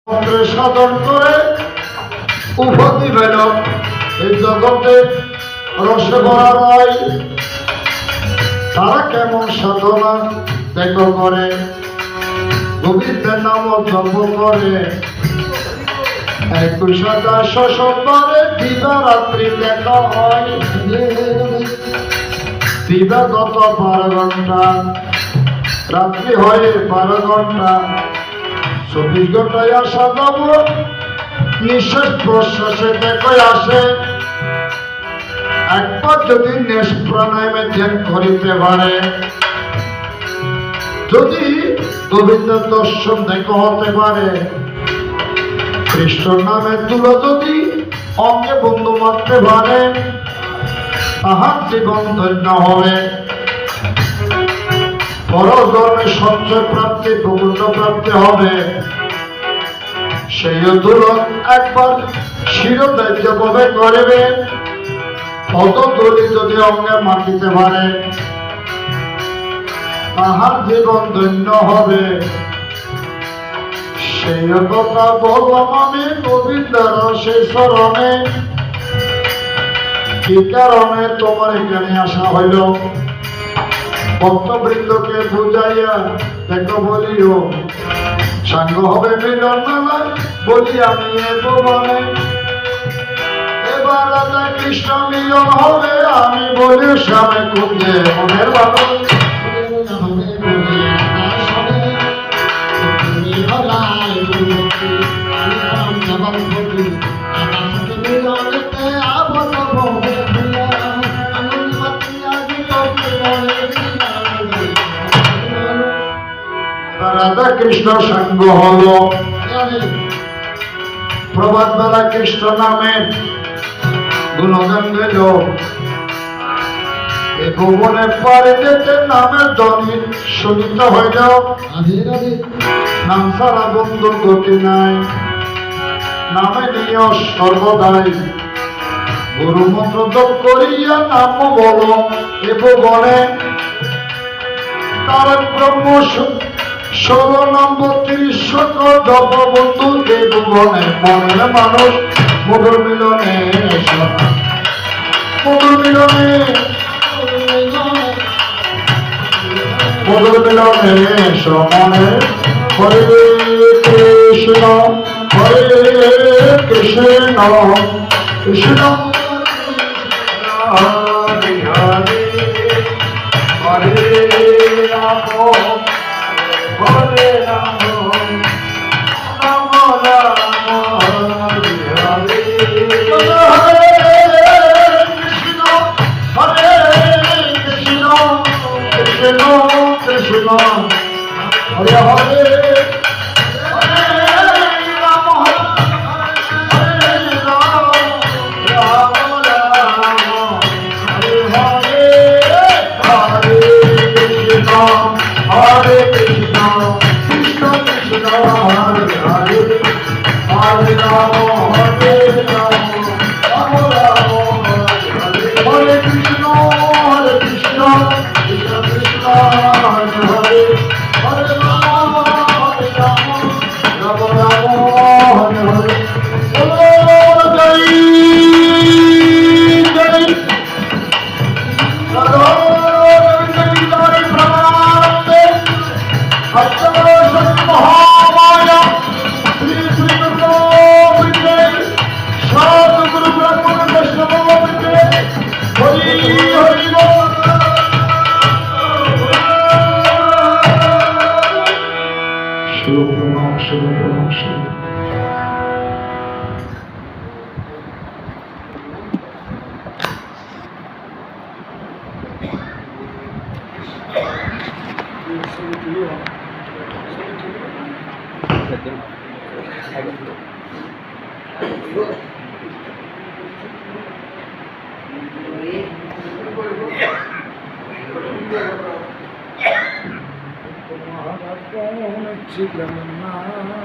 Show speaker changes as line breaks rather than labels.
সাধন করে উপাধি পেল এই জগতে রসে ভরা রয়। তারা কেমন সাধনা দেখো করে, গোবিন্দের নাম জপ করে। 21,700 দিবা রাত্রি দেখা হয়। দিবাগত 12 ঘন্টা, রাত্রি হয় 12 ঘন্টা। 24 ঘন্টায় আসা যাব, নিঃশ্বাস প্রশ্বাসে দেখো আসে। একবার যদি নেশ প্রাণায়ামে ধ্যান করিতে পারে, যদি গোবিন্দের দর্শন দেখো হতে পারে, কৃষ্ণ নামে তুলো যদি অঙ্গে বন্ধু মারতে পারে, তাহার জীবন ধন্য হবে। পরধর্মে সঞ্চয় প্রাপ্তি প্রকৃত প্রাপ্তি হবে। সেই তুলন একবার শিরোধার্য ভাবে করিবে, পদধূলি যদি অঙ্গে মাটিতে পারে, তাহার জীবন ধন্য হবে। সেই কথা বললাম আমি গোবিন্দের সেই চরণে। কি কারণে তোমার এখানে আসা হইল, ভক্তবৃন্দকে বুঝাইয়া দেখো বলিও, সাঙ্গ হবে মিলন মেলায় বলি আমি ভুবনে। এবার রাধা কৃষ্ণ মিলন হবে, আমি বলি শ্যামে কুঞ্জে মনের ভালো। রাধা কৃষ্ণ সাঙ্গ হল, প্রভাত বেলা কৃষ্ণ নামে গুণগান গেল। এ ভুবনে পারে যেতে নামের ধ্বনি শুনিত হইল। নাম ছাড়া বন্ধুর গতি নাই, নামে নিয় সর্বদাই। গুরু মন্ত্র জপ করিয়া নাম বল এ ভুবনে। তার ব্রহ্ম 16 নম্বর 30 জপ বন্ধু এ ভুবনে। মনের মানুষ মধুর মিলনে, মধুর মিলনে, মধুর মিলনে সমনে। হরে কৃষ্ণ হরে কৃষ্ণ কৃষ্ণ হরে হরে হরে রাম হরে রাম রাম রাম হরে হরে। হরে কৃষ্ণ হরে Krishna Krishna Krishna Hare Hare Hare Krishna, Krishna Krishna, Hare Hare, Hare Rama, Hare Rama, Rama Rama, Hare Hare. Hare Krishna, Krishna Krishna, Hare Hare, Hare Rama, Hare Rama, Rama Rama, Hare Hare. Oh, Jai Jai Radha. Mahamaya Shri Shri गुरु साधु गुरु ब्रह्मण वैष्णव हरि हरि बोल। शुभ प्रणाम, शुभ प्रणाम, शुभ जगन्नाथ